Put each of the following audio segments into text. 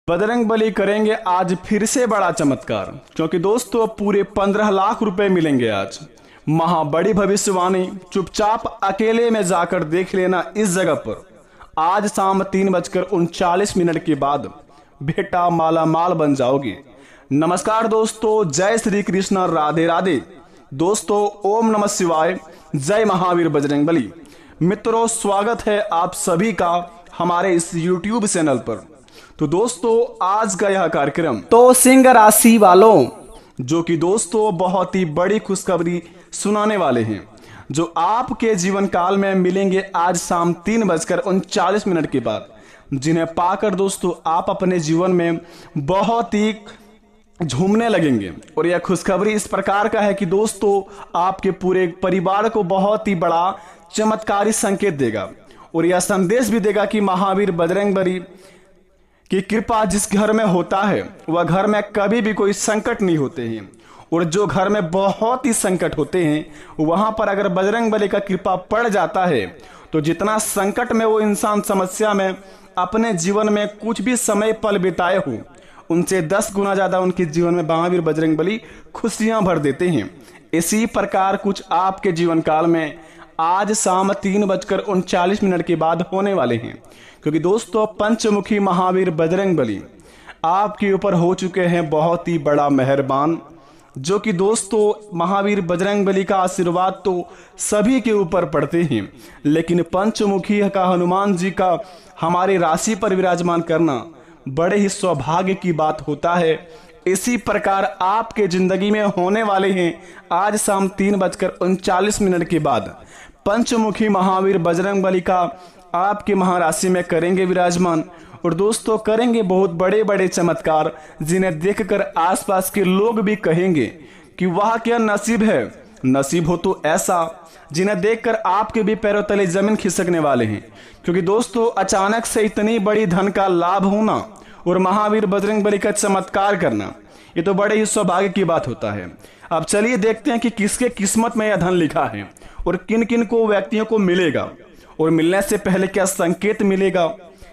बजरंग बली करेंगे आज फिर से बड़ा चमत्कार, क्योंकि दोस्तों पूरे 15 लाख रुपए मिलेंगे आज। बड़ी भविष्यवाणी चुपचाप अकेले में जाकर देख लेना इस जगह पर। आज शाम 3:39 के बाद बेटा माला माल बन जाओगे। नमस्कार दोस्तों, जय श्री कृष्ण, राधे राधे। दोस्तों ओम नमः शिवाय, जय महावीर बजरंग बली। मित्रों स्वागत है आप सभी का हमारे इस YouTube चैनल पर। तो दोस्तों आज का यह कार्यक्रम तो सिंह राशि वालों, जो कि दोस्तों बहुत ही बड़ी खुशखबरी सुनाने वाले हैं, जो आपके जीवन काल में मिलेंगे आज शाम 3:39 के बाद, जिन्हें पाकर दोस्तों आप अपने जीवन में बहुत ही झूमने लगेंगे। और यह खुशखबरी इस प्रकार का है कि दोस्तों आपके पूरे परिवार को बहुत ही बड़ा चमत्कारी संकेत देगा, और यह संदेश भी देगा कि महावीर बजरंग बली की कृपा जिस घर में होता है वह घर में कभी भी कोई संकट नहीं होते हैं। और जो घर में बहुत ही संकट होते हैं वहां पर अगर बजरंग बली का कृपा पड़ जाता है तो जितना संकट में वो इंसान समस्या में अपने जीवन में कुछ भी समय पल बिताए हो, उनसे 10 गुना ज्यादा उनके जीवन में महावीर बजरंग बली खुशियां भर देते हैं। इसी प्रकार कुछ आपके जीवन काल में आज शाम 3:39 के बाद होने वाले हैं, क्योंकि दोस्तों पंचमुखी महावीर बजरंग बली आपके ऊपर हो चुके हैं बहुत ही बड़ा मेहरबान। जो कि दोस्तों महावीर बजरंग बली का आशीर्वाद तो सभी के ऊपर पड़ते हैं, लेकिन पंचमुखी का हनुमान जी का हमारी राशि पर विराजमान करना बड़े ही सौभाग्य की बात होता है। इसी प्रकार आपके जिंदगी में होने वाले हैं आज शाम 3:39 के बाद पंचमुखी महावीर बजरंग बली का आपके महाराशि में करेंगे विराजमान। और दोस्तों करेंगे बहुत बड़े बड़े चमत्कार, जिन्हें देखकर आसपास के लोग भी कहेंगे कि वाह क्या नसीब है। नसीब हो तो ऐसा जिन्हें देखकर आपके भी पैरों तले जमीन खिसकने वाले हैं, क्योंकि दोस्तों अचानक से इतनी बड़ी धन का लाभ होना और महावीर बजरंग बली का चमत्कार करना, ये तो बड़े ही सौभाग्य की बात होता है। अब चलिए देखते हैं कि किसके किस्मत में यह धन लिखा है और किन किन को व्यक्तियों को मिलेगा, और मिलने से पहले क्या संकेत मिलेगा,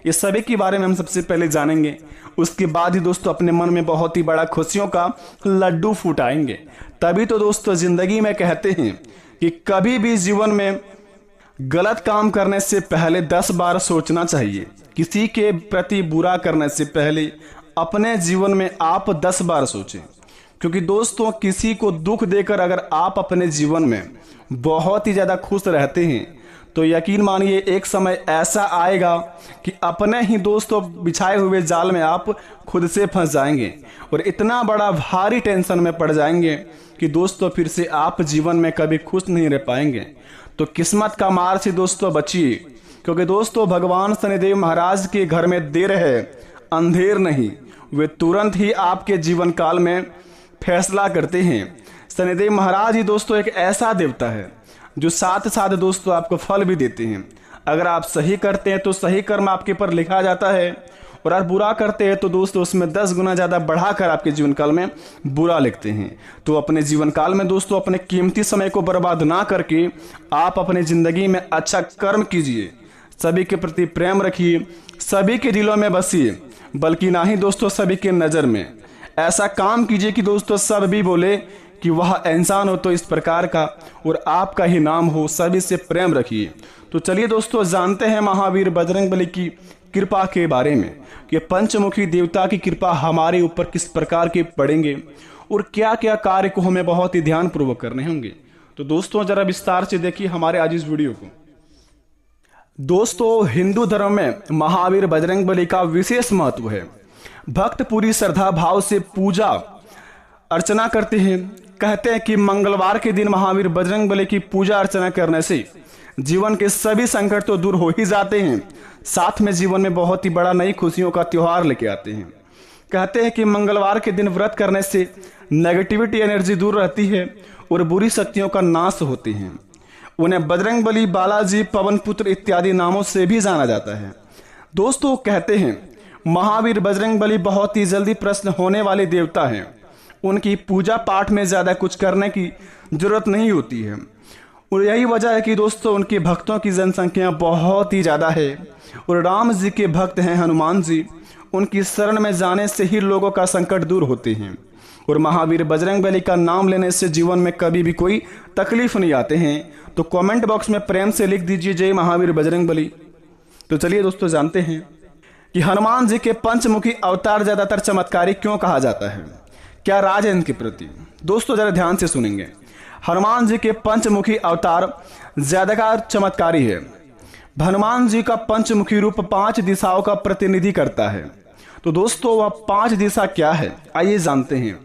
ये सभी के बारे में हम सबसे पहले जानेंगे। उसके बाद ही दोस्तों अपने मन में बहुत ही बड़ा खुशियों का लड्डू फूटाएंगे। तभी तो दोस्तों जिंदगी में कहते हैं कि कभी भी जीवन में गलत काम करने से पहले 10 बार सोचना चाहिए। किसी के प्रति बुरा करने से पहले अपने जीवन में आप 10 बार सोचें, क्योंकि दोस्तों किसी को दुख देकर अगर आप अपने जीवन में बहुत ही ज्यादा खुश रहते हैं तो यकीन मानिए एक समय ऐसा आएगा कि अपने ही दोस्तों बिछाए हुए जाल में आप खुद से फंस जाएंगे और इतना बड़ा भारी टेंशन में पड़ जाएंगे कि दोस्तों फिर से आप जीवन में कभी खुश नहीं रह पाएंगे। तो किस्मत का मार से दोस्तों बचिए, क्योंकि दोस्तों भगवान शनिदेव महाराज के घर में देर है अंधेर नहीं, वे तुरंत ही आपके जीवन काल में फैसला करते हैं। शनिदेव महाराज ही दोस्तों एक ऐसा देवता है जो साथ साथ दोस्तों आपको फल भी देते हैं। अगर आप सही करते हैं तो सही कर्म आपके पर लिखा जाता है, और अगर बुरा करते हैं तो दोस्तों उसमें 10 गुना ज्यादा बढ़ाकर आपके जीवन काल में बुरा लिखते हैं। तो अपने जीवन काल में दोस्तों अपने कीमती समय को बर्बाद ना करके आप अपने जिंदगी में अच्छा कर्म कीजिए, सभी के प्रति प्रेम रखिए, सभी के दिलों में बसिए, बल्कि ना ही दोस्तों सभी के नजर में ऐसा काम कीजिए कि दोस्तों सब भी बोले कि वह इंसान हो तो इस प्रकार का, और आपका ही नाम हो। सभी से प्रेम रखिए। तो चलिए दोस्तों जानते हैं महावीर बजरंग बली की कृपा के बारे में, कि पंचमुखी देवता की कृपा हमारे ऊपर किस प्रकार के पड़ेंगे और क्या क्या कार्य को हमें बहुत ही ध्यान पूर्वक करने होंगे। तो दोस्तों जरा विस्तार से देखिए हमारे आज इस वीडियो को। दोस्तों हिंदू धर्म में महावीर बजरंग बली का विशेष महत्व है। भक्त पूरी श्रद्धा भाव से पूजा अर्चना करते हैं। कहते हैं कि मंगलवार के दिन महावीर बजरंग बली की पूजा अर्चना करने से जीवन के सभी संकट तो दूर हो ही जाते हैं, साथ में जीवन में बहुत ही बड़ा नई खुशियों का त्योहार लेके आते हैं। कहते हैं कि मंगलवार के दिन व्रत करने से नेगेटिविटी एनर्जी दूर रहती है और बुरी शक्तियों का नाश होती है। उन्हें बजरंग बली, बालाजी, पवन पुत्र इत्यादि नामों से भी जाना जाता है। दोस्तों कहते हैं महावीर बजरंग बली बहुत ही जल्दी प्रश्न होने वाले देवता हैं। उनकी पूजा पाठ में ज्यादा कुछ करने की जरूरत नहीं होती है। और यही वजह है कि दोस्तों उनके भक्तों की जनसंख्या बहुत ही ज़्यादा है। और राम जी के भक्त हैं हनुमान जी, उनकी शरण में जाने से ही लोगों का संकट दूर होते हैं। और महावीर बजरंगबली का नाम लेने से जीवन में कभी भी कोई तकलीफ नहीं आते हैं। तो कमेंट बॉक्स में प्रेम से लिख दीजिए जय महावीर बजरंगबली। तो चलिए दोस्तों जानते हैं कि हनुमान जी के पंचमुखी अवतार ज्यादातर चमत्कारी क्यों कहा जाता है, क्या राज है इनके प्रति। दोस्तों जरा ध्यान से सुनेंगे। हनुमान जी के पंचमुखी अवतार ज्यादातर चमत्कारी है। हनुमान जी का पंचमुखी रूप 5 दिशाओं का प्रतिनिधि करता है। तो दोस्तों वह 5 दिशा क्या है, आइए जानते हैं।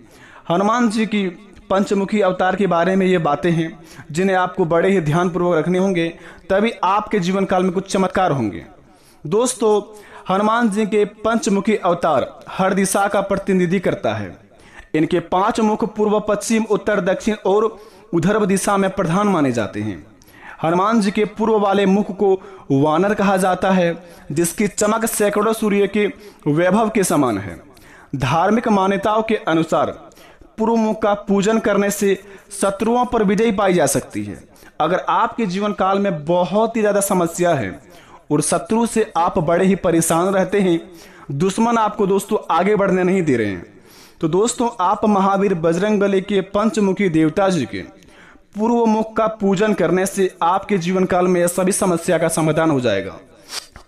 हनुमान जी की पंचमुखी अवतार के बारे में ये बातें हैं जिन्हें आपको बड़े ही ध्यानपूर्वक रखने होंगे, तभी आपके जीवन काल में कुछ चमत्कार होंगे। दोस्तों हनुमान जी के पंचमुखी अवतार हर दिशा का प्रतिनिधि करता है। इनके 5 मुख पूर्व, पश्चिम, उत्तर, दक्षिण और उधर्व दिशा में प्रधान माने जाते हैं। हनुमान जी के पूर्व वाले मुख को वानर कहा जाता है, जिसकी चमक सैकड़ों सूर्य के वैभव के समान है। धार्मिक मान्यताओं के अनुसार पूर्व मुख का पूजन करने से शत्रुओं पर विजय पाई जा सकती है। अगर आपके जीवन काल में बहुत ही ज्यादा समस्या है और शत्रु से आप बड़े ही परेशान रहते हैं, दुश्मन आपको दोस्तों आगे बढ़ने नहीं दे रहे हैं, तो दोस्तों आप महावीर बजरंगबली के पंचमुखी देवता जी के पूर्व मुख का पूजन करने से आपके जीवन काल में सभी समस्या का समाधान हो जाएगा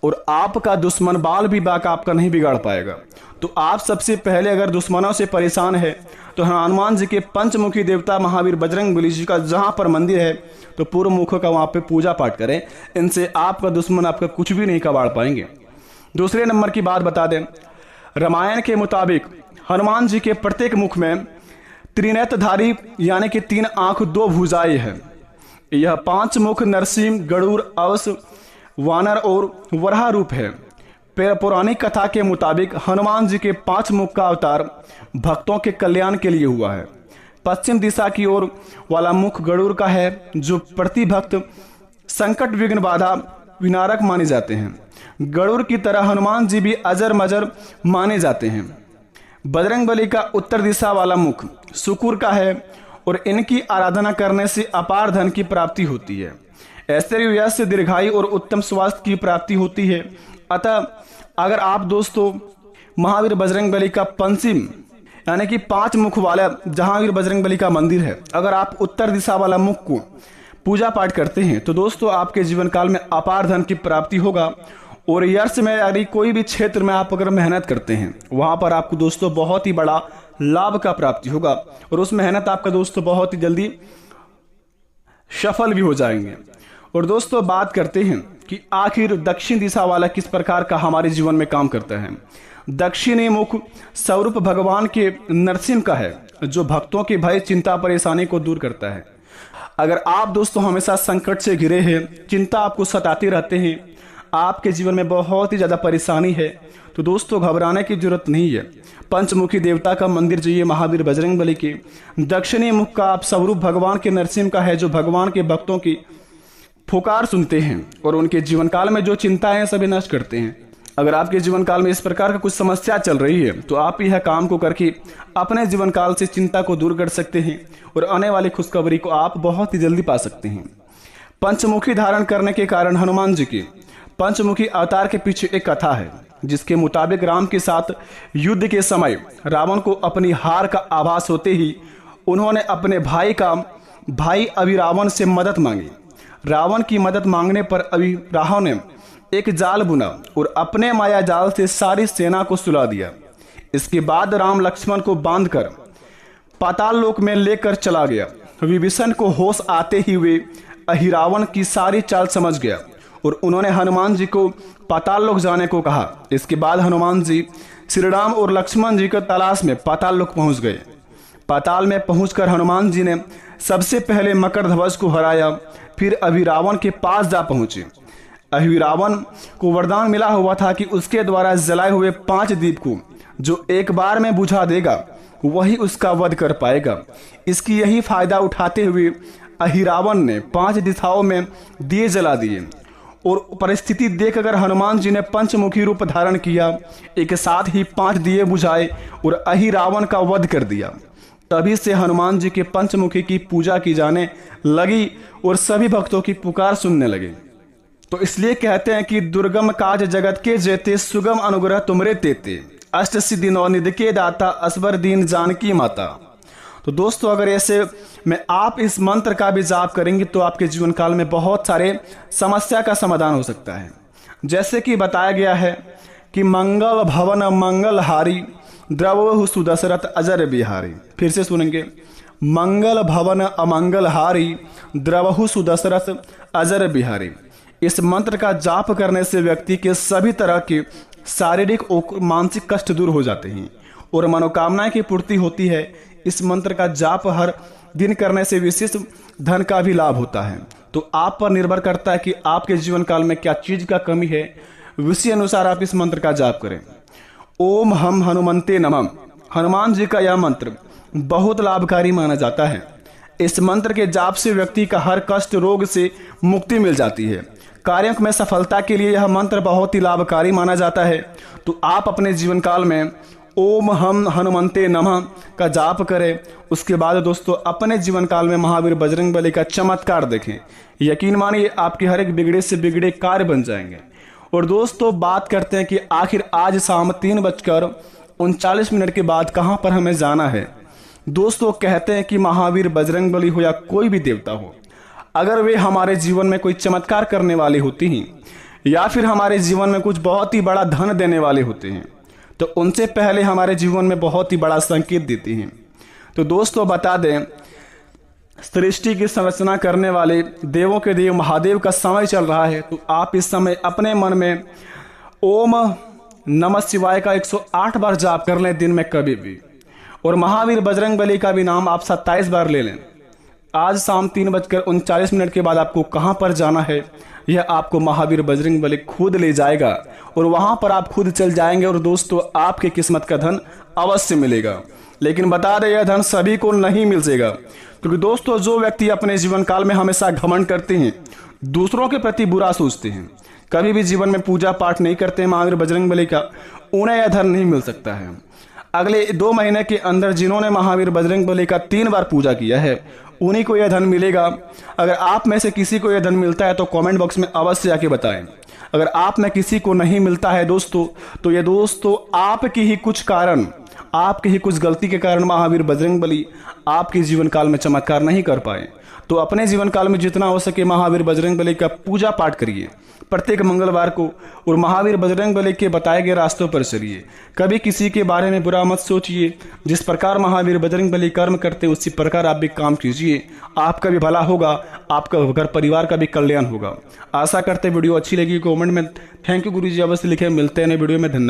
और आपका दुश्मन बाल भी बाक आपका नहीं बिगाड़ पाएगा। तो आप सबसे पहले अगर दुश्मनों से परेशान है तो हनुमान जी के पंचमुखी देवता महावीर बजरंगबली जी का जहां पर मंदिर है तो पूर्व मुख का वहां पे पूजा पाठ करें। इनसे आपका दुश्मन आपका कुछ भी नहीं कबाड़ पाएंगे। दूसरे नंबर की बात बता दें, रामायण के मुताबिक हनुमान जी के प्रत्येक मुख में त्रिनेत्रधारी यानी कि 3 आंख 2 भुजाएं हैं। यह 5 मुख नरसिंह, गरुड़, अवस, वानर और वराह रूप है। पौराणिक कथा के मुताबिक हनुमान जी के 5 मुख का अवतार भक्तों के कल्याण के लिए हुआ है। पश्चिम दिशा की ओर वाला मुख गरुड़ का है, जो प्रति भक्त संकट विघ्न बाधा विनारक माने जाते हैं। गरुड़ की तरह हनुमान जी भी अजर मजर माने जाते हैं। बजरंगबली का उत्तर दिशा वाला मुख शुक्र का है और इनकी आराधना करने से अपार धन की प्राप्ति होती है। ऐश्वर्य, यश, दीर्घायु और उत्तम स्वास्थ्य की प्राप्ति होती है। अतः अगर आप दोस्तों महावीर बजरंगबली का पंचम यानी कि 5 मुख वाला जहांगीर बजरंगबली का मंदिर है, अगर आप उत्तर दिशा वाला मुख को पूजा पाठ करते हैं तो दोस्तों आपके जीवन काल में अपार धन की प्राप्ति होगा। और यश में यानी कोई भी क्षेत्र में आप अगर मेहनत करते हैं वहां पर आपको दोस्तों बहुत ही बड़ा लाभ का प्राप्ति होगा और उस मेहनत आपका दोस्तों बहुत ही जल्दी सफल भी हो जाएंगे। और दोस्तों बात करते हैं कि आखिर दक्षिण दिशा वाला किस प्रकार का हमारे जीवन में काम करता है। दक्षिणी मुख स्वरूप भगवान के नरसिंह का है, जो भक्तों के भय, चिंता, परेशानी को दूर करता है। अगर आप दोस्तों हमेशा संकट से घिरे हैं, चिंता आपको सताते रहते हैं, आपके जीवन में बहुत ही ज्यादा परेशानी है, तो दोस्तों घबराने की जरूरत नहीं है। पंचमुखी देवता का मंदिर जाइए महावीर बजरंगबली के। दक्षिणी मुख का आप स्वरूप भगवान के नरसिंह का है, जो भगवान के भक्तों की पुकार सुनते हैं और उनके जीवन काल में जो चिंताएं सभी नष्ट करते हैं। अगर आपके जीवन काल में इस प्रकार का कुछ समस्या चल रही है तो आप यह काम को करके अपने जीवन काल से चिंता को दूर कर सकते हैं और आने वाली खुशखबरी को आप बहुत ही जल्दी पा सकते हैं। पंचमुखी धारण करने के कारण हनुमान जी के पंचमुखी अवतार के पीछे एक कथा है, जिसके मुताबिक राम के साथ युद्ध के समय रावण को अपनी हार का आभास होते ही उन्होंने अपने भाई अभिरावण से मदद मांगी। रावण की मदद मांगने पर अभिरावण ने एक जाल बुना और अपने माया जाल से सारी सेना को सुला दिया। इसके बाद राम लक्ष्मण को बांधकर पाताल लोक में लेकर चला गया। विभीषण को होश आते ही वे अहिरावण की सारी चाल समझ गया और उन्होंने हनुमान जी को पाताल लोक जाने को कहा। इसके बाद हनुमान जी श्री राम और लक्ष्मण जी की तलाश में पाताल लोक पहुंच गए। पाताल में पहुंचकर हनुमान जी ने सबसे पहले मकरध्वज को हराया, फिर अभिरावण के पास जा पहुंचे। अभिरावण को वरदान मिला हुआ था कि उसके द्वारा जलाए हुए 5 दीप को जो एक बार में बुझा देगा वही उसका वध कर पाएगा। इसकी यही फायदा उठाते हुए अहिरावण ने 5 दिशाओं में दिए जला दिए और परिस्थिति देखकर हनुमान जी ने पंचमुखी रूप धारण किया। एक साथ ही 5 दिए बुझाए और अहिरावण का वध कर दिया। तभी से हनुमान जी के पंचमुखी की पूजा की जाने लगी और सभी भक्तों की पुकार सुनने लगे। तो इसलिए कहते हैं कि दुर्गम काज जगत के जेते, सुगम अनुग्रह तुमरे तेते, अष्ट सिद्धि नौ निधि के दाता, असबर दीन जानकी माता। तो दोस्तों अगर ऐसे में आप इस मंत्र का भी जाप करेंगे तो आपके जीवन काल में बहुत सारे समस्या का समाधान हो सकता है। जैसे कि बताया गया है कि मंगल भवन मंगल हारी, द्रवहु सुदशरथ अजर बिहारी। फिर से सुनेंगे, मंगल भवन अमंगल हारी, द्रवहु सुदशरथ अजर बिहारी। इस मंत्र का जाप करने से व्यक्ति के सभी तरह के शारीरिक और मानसिक कष्ट दूर हो जाते हैं और मनोकामनाएं की पूर्ति होती है। इस मंत्र का जाप हर दिन करने से विशेष धन का भी लाभ होता है। तो आप पर निर्भर करता है कि आपके जीवन काल में क्या चीज का कमी है, उसी अनुसार आप इस मंत्र का जाप करें। ओम हम हनुमंते नमः। हनुमान जी का यह मंत्र बहुत लाभकारी माना जाता है। इस मंत्र के जाप से व्यक्ति का हर कष्ट रोग से मुक्ति मिल जाती है। कार्यों में सफलता के लिए यह मंत्र बहुत ही लाभकारी माना जाता है। तो आप अपने जीवन काल में ओम हम हनुमंते नमः का जाप करें। उसके बाद दोस्तों अपने जीवन काल में महावीर बजरंगबली का चमत्कार देखें। यकीन मानिए आपके हर एक बिगड़े से बिगड़े कार्य बन जाएंगे। और दोस्तों बात करते हैं कि आखिर आज शाम 3:39 के बाद कहां पर हमें जाना है। दोस्तों कहते हैं कि महावीर बजरंगबली हो या कोई भी देवता हो, अगर वे हमारे जीवन में कोई चमत्कार करने वाले होते हैं या फिर हमारे जीवन में कुछ बहुत ही बड़ा धन देने वाले होते हैं तो उनसे पहले हमारे जीवन में बहुत ही बड़ा संकेत देते हैं। तो दोस्तों बता दें, सृष्टि की संरचना करने वाले देवों के देव महादेव का समय चल रहा है। तो आप इस समय अपने मन में ओम नमः शिवाय का 108 बार जाप कर लें दिन में कभी भी, और महावीर बजरंगबली का भी नाम आप 27 बार ले लें। आज शाम 3:39 के बाद आपको कहां पर जाना है यह आपको महावीर बजरंगबली खुद ले जाएगा और वहां पर आप खुद चल जाएंगे और दोस्तों आपके किस्मत का धन अवश्य मिलेगा। लेकिन बता दें यह धन सभी को नहीं मिलेगा, क्योंकि दोस्तों जो व्यक्ति अपने जीवन काल में हमेशा घमंड करते हैं, दूसरों के प्रति बुरा सोचते हैं, कभी भी जीवन में पूजा पाठ नहीं करते हैं महावीर बजरंगबली का, उन्हें यह धन नहीं मिल सकता है। अगले 2 महीने के अंदर जिन्होंने महावीर बजरंगबली का 3 बार पूजा किया है उन्हीं को यह धन मिलेगा। अगर आप में से किसी को यह धन मिलता है तो कमेंट बॉक्स में अवश्य आके बताएं। अगर आप में किसी को नहीं मिलता है दोस्तों तो ये दोस्तों आपकी ही कुछ कारण, आपकी ही कुछ गलती के कारण महावीर बजरंगबली आपके जीवन काल में चमत्कार नहीं कर पाए। तो अपने जीवन काल में जितना हो सके महावीर बजरंगबली का पूजा पाठ करिए प्रत्येक मंगलवार को, और महावीर बजरंगबली के बताए गए रास्तों पर चलिए। कभी किसी के बारे में बुरा मत सोचिए। जिस प्रकार महावीर बजरंगबली कर्म करते उसी प्रकार आप भी काम कीजिए, आपका भी भला होगा, आपका घर परिवार का भी कल्याण होगा। आशा करते वीडियो अच्छी लगी। कमेंट में थैंक यू गुरुजी अवश्य लिखे। मिलते हैं नए वीडियो में। धन्यवाद।